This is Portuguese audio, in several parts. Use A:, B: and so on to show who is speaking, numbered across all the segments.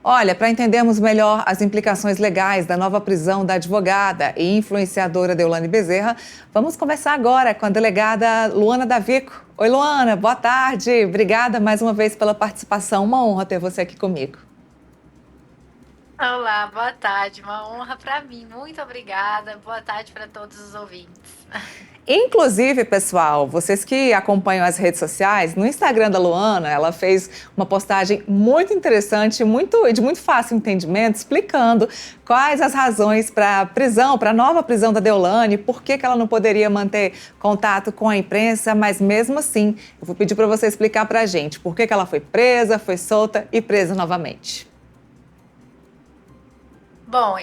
A: Olha, para entendermos melhor as implicações legais da nova prisão da advogada e influenciadora Deolane Bezerra, vamos conversar agora com a delegada Luana Davico. Oi, Luana, boa tarde. Obrigada mais uma vez pela participação. Uma honra ter você aqui comigo.
B: Olá, boa tarde. Uma honra para mim. Muito obrigada. Boa tarde para todos os ouvintes.
A: Inclusive, pessoal, vocês que acompanham as redes sociais, no Instagram da Luana, ela fez uma postagem muito interessante, de muito fácil entendimento, explicando quais as razões para a prisão, para a nova prisão da Deolane, por que ela não poderia manter contato com a imprensa, mas mesmo assim, eu vou pedir para você explicar para a gente por que ela foi presa, foi solta e presa novamente.
B: Bom,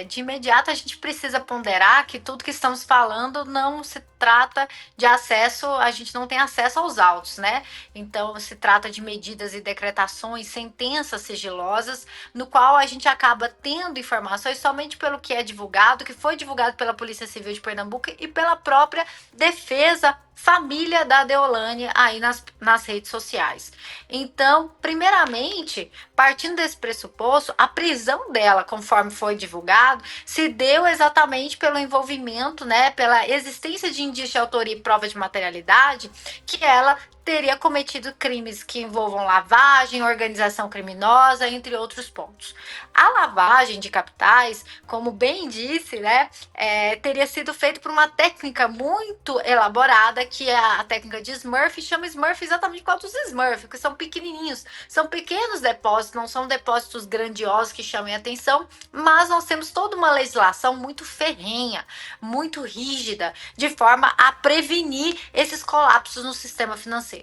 B: de imediato a gente precisa ponderar que tudo que estamos falando não se trata de acesso, a gente não tem acesso aos autos, né? Então se trata de medidas e decretações, sentenças sigilosas, no qual a gente acaba tendo informações somente pelo que é divulgado, que foi divulgado pela Polícia Civil de Pernambuco e pela própria defesa família da Deolane aí nas redes sociais. Então, primeiramente, partindo desse pressuposto, a prisão dela, conforme foi divulgado, se deu exatamente pelo envolvimento, né, pela existência de indício de autoria e prova de materialidade, que ela teria cometido crimes que envolvam lavagem, organização criminosa, entre outros pontos. A lavagem de capitais, como bem disse, né, teria sido feita por uma técnica muito elaborada, que é a técnica de Smurf, chama Smurf exatamente por causa dos Smurf, que são pequenininhos, são pequenos depósitos, não são depósitos grandiosos que chamem atenção, mas nós temos toda uma legislação muito ferrenha, muito rígida, de forma a prevenir esses colapsos no sistema financeiro.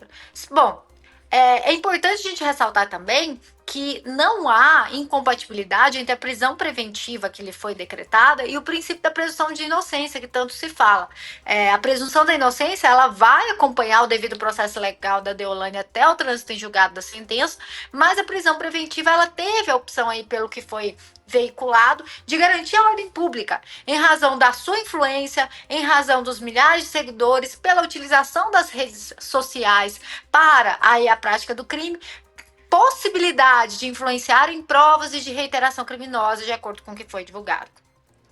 B: Bom, é importante a gente ressaltar também que não há incompatibilidade entre a prisão preventiva que lhe foi decretada e o princípio da presunção de inocência, que tanto se fala. A presunção da inocência, ela vai acompanhar o devido processo legal da Deolane até o trânsito em julgado da sentença, mas a prisão preventiva, ela teve a opção aí, pelo que foi veiculado, de garantir a ordem pública, em razão da sua influência, em razão dos milhares de seguidores, pela utilização das redes sociais para aí a prática do crime, possibilidade de influenciar em provas e de reiteração criminosa, de acordo com o que foi divulgado.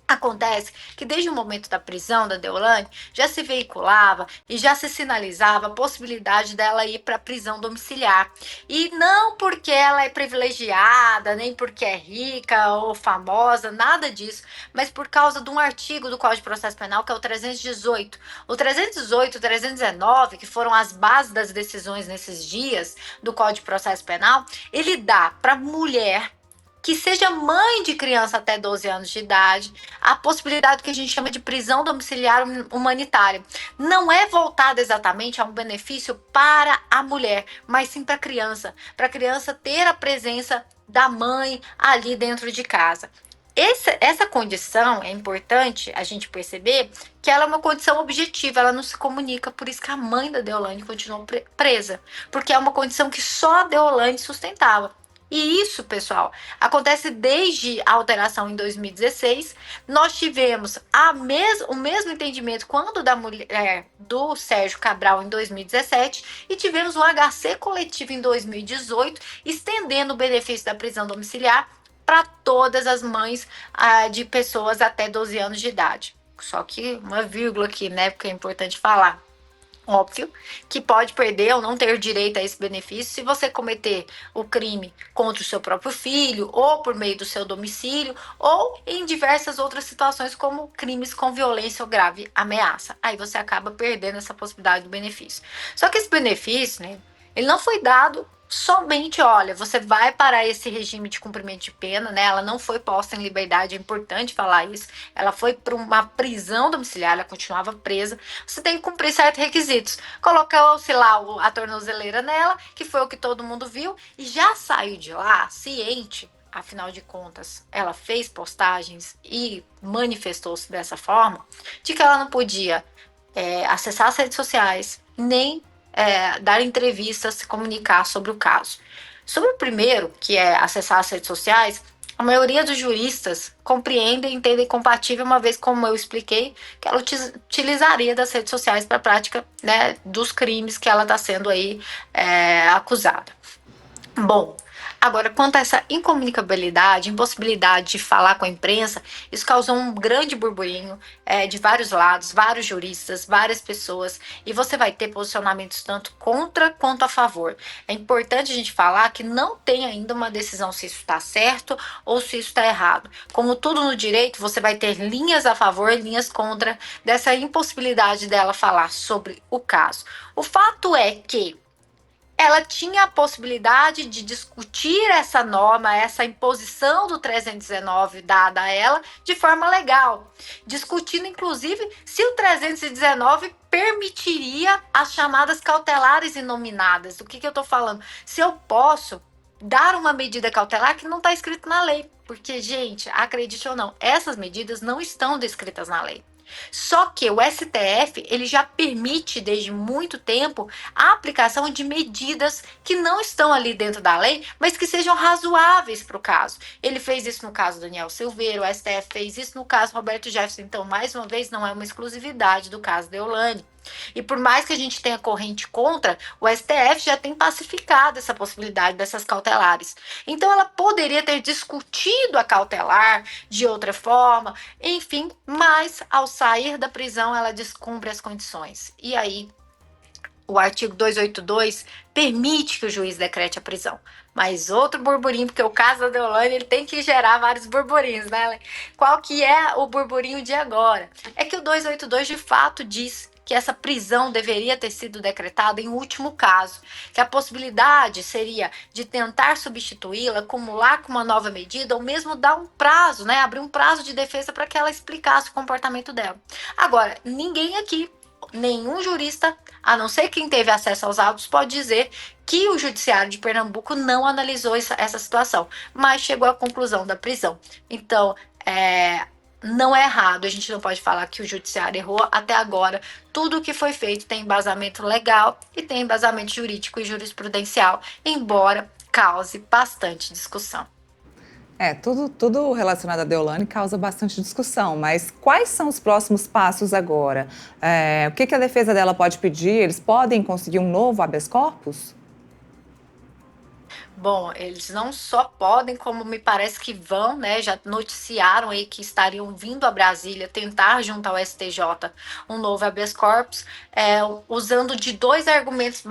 B: Acontece que desde o momento da prisão da Deolane já se veiculava e já se sinalizava a possibilidade dela ir para a prisão domiciliar. E não porque ela é privilegiada, nem porque é rica ou famosa, nada disso, mas por causa de um artigo do Código de Processo Penal, que é o 318. O 318 e o 319, que foram as bases das decisões nesses dias do Código de Processo Penal, ele dá para mulher que seja mãe de criança até 12 anos de idade, a possibilidade que a gente chama de prisão domiciliar humanitária. Não é voltada exatamente a um benefício para a mulher, mas sim para a criança ter a presença da mãe ali dentro de casa. Essa condição é importante a gente perceber que ela é uma condição objetiva, ela não se comunica, por isso que a mãe da Deolane continuou presa, porque é uma condição que só a Deolane sustentava. E isso, pessoal, acontece desde a alteração em 2016. Nós tivemos o mesmo entendimento quando da mulher do Sérgio Cabral em 2017 e tivemos um HC coletivo em 2018, estendendo o benefício da prisão domiciliar para todas as mães de pessoas até 12 anos de idade. Só que uma vírgula aqui, né? Porque é importante falar. Óbvio que pode perder ou não ter direito a esse benefício se você cometer o crime contra o seu próprio filho, ou por meio do seu domicílio, ou em diversas outras situações, como crimes com violência ou grave ameaça. Aí você acaba perdendo essa possibilidade do benefício. Só que esse benefício, né, ele não foi dado somente, olha, você vai para esse regime de cumprimento de pena, né? Ela não foi posta em liberdade, é importante falar isso. Ela foi para uma prisão domiciliar, ela continuava presa. Você tem que cumprir certos requisitos. Colocou-se lá a tornozeleira nela, que foi o que todo mundo viu, e já saiu de lá ciente. Afinal de contas, ela fez postagens e manifestou-se dessa forma, de que ela não podia acessar as redes sociais, nem dar entrevistas, se comunicar sobre o caso. Sobre o primeiro, que é acessar as redes sociais, a maioria dos juristas compreendem e entendem compatível, uma vez, como eu expliquei, que ela utilizaria das redes sociais para a prática, né, dos crimes que ela está sendo aí acusada. Bom, Agora, quanto a essa incomunicabilidade, impossibilidade de falar com a imprensa, isso causou um grande burburinho de vários lados, vários juristas, várias pessoas, e você vai ter posicionamentos tanto contra quanto a favor. É importante a gente falar que não tem ainda uma decisão se isso está certo ou se isso está errado. Como tudo no direito, você vai ter linhas a favor e linhas contra dessa impossibilidade dela falar sobre o caso. O fato é que ela tinha a possibilidade de discutir essa norma, essa imposição do 319 dada a ela de forma legal, discutindo inclusive se o 319 permitiria as chamadas cautelares inominadas. Do que eu estou falando? Se eu posso dar uma medida cautelar que não está escrito na lei, porque, gente, acredite ou não, essas medidas não estão descritas na lei. Só que o STF ele já permite desde muito tempo a aplicação de medidas que não estão ali dentro da lei, mas que sejam razoáveis para o caso. Ele fez isso no caso do Daniel Silveira, o STF fez isso no caso Roberto Jefferson. Então, mais uma vez, não é uma exclusividade do caso Deolane. E por mais que a gente tenha corrente contra, o STF já tem pacificado essa possibilidade dessas cautelares. Então, ela poderia ter discutido a cautelar de outra forma, enfim, mas ao sair da prisão, ela descumpre as condições. E aí, o artigo 282 permite que o juiz decrete a prisão. Mas outro burburinho, porque o caso da Deolane ele tem que gerar vários burburinhos, né? Qual que é o burburinho de agora? É que o 282 de fato diz que essa prisão deveria ter sido decretada em último caso, que a possibilidade seria de tentar substituí-la, acumular com uma nova medida, ou mesmo dar um prazo, né? Abrir um prazo de defesa para que ela explicasse o comportamento dela. Agora, ninguém aqui, nenhum jurista, a não ser quem teve acesso aos autos, pode dizer que o Judiciário de Pernambuco não analisou essa situação, mas chegou à conclusão da prisão. Então, não é errado, a gente não pode falar que o Judiciário errou. Até agora, tudo o que foi feito tem embasamento legal e tem embasamento jurídico e jurisprudencial, embora cause bastante discussão.
A: Tudo relacionado a Deolane causa bastante discussão, mas quais são os próximos passos agora? O que a defesa dela pode pedir? Eles podem conseguir um novo habeas corpus?
B: Bom, eles não só podem, como me parece que vão, né? Já noticiaram aí que estariam vindo a Brasília tentar junto ao STJ um novo habeas corpus, usando de dois argumentos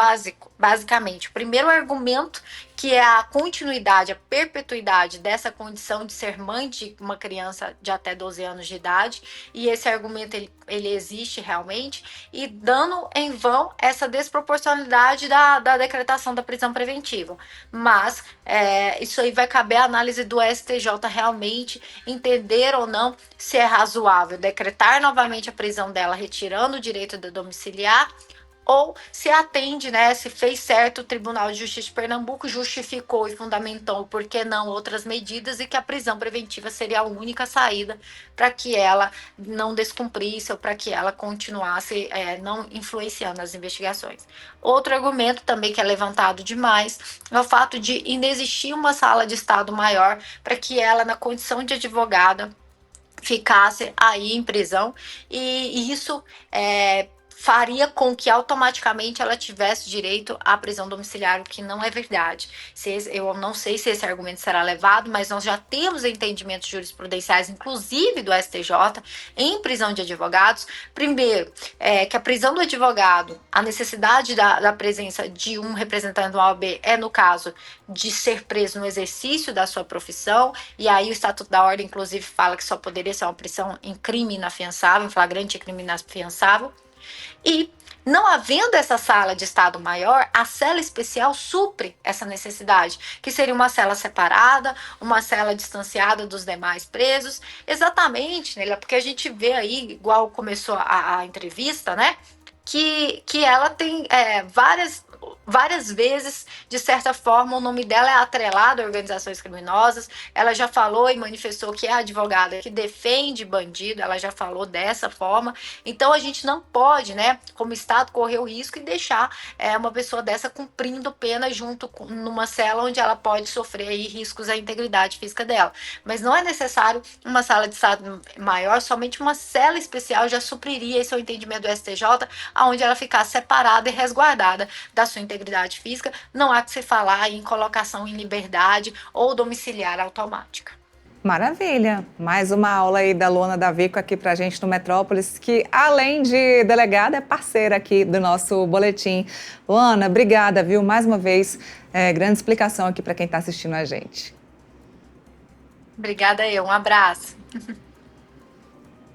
B: basicamente. O primeiro argumento, que é a continuidade, a perpetuidade dessa condição de ser mãe de uma criança de até 12 anos de idade, e esse argumento ele existe realmente, e dando em vão essa desproporcionalidade da decretação da prisão preventiva. Mas isso aí vai caber a análise do STJ realmente entender ou não se é razoável decretar novamente a prisão dela, retirando o direito de domiciliar, ou se atende, né, se fez certo o Tribunal de Justiça de Pernambuco, justificou e fundamentou por que não outras medidas e que a prisão preventiva seria a única saída para que ela não descumprisse ou para que ela continuasse não influenciando as investigações. Outro argumento também que é levantado demais é o fato de inexistir uma sala de Estado maior para que ela, na condição de advogada, ficasse aí em prisão, e isso faria com que automaticamente ela tivesse direito à prisão domiciliar, o que não é verdade. Eu não sei se esse argumento será levado, mas nós já temos entendimentos jurisprudenciais, inclusive do STJ, em prisão de advogados. Primeiro, que a prisão do advogado, a necessidade da presença de um representante do OAB no caso de ser preso no exercício da sua profissão, e aí o Estatuto da Ordem, inclusive, fala que só poderia ser uma prisão em crime inafiançável, em flagrante crime inafiançável. E, não havendo essa sala de Estado maior, a cela especial supre essa necessidade, que seria uma cela separada, uma cela distanciada dos demais presos, exatamente, né, porque a gente vê aí, igual começou a entrevista, né, que ela tem várias vezes, de certa forma, o nome dela é atrelado a organizações criminosas. Ela já falou e manifestou que é a advogada que defende bandido, ela já falou dessa forma. Então, a gente não pode, né, como Estado, correr o risco e deixar uma pessoa dessa cumprindo pena numa cela onde ela pode sofrer aí riscos à integridade física dela. Mas não é necessário uma sala de Estado maior, somente uma cela especial já supriria esse é o entendimento do STJ, onde ela ficar separada e resguardada das sua integridade física, não há que se falar em colocação em liberdade ou domiciliar automática.
A: Maravilha! Mais uma aula aí da Luana Davico aqui pra gente no Metrópolis, que além de delegada, é parceira aqui do nosso boletim. Luana, obrigada, viu? Mais uma vez, grande explicação aqui para quem está assistindo a gente.
B: Obrigada, um abraço.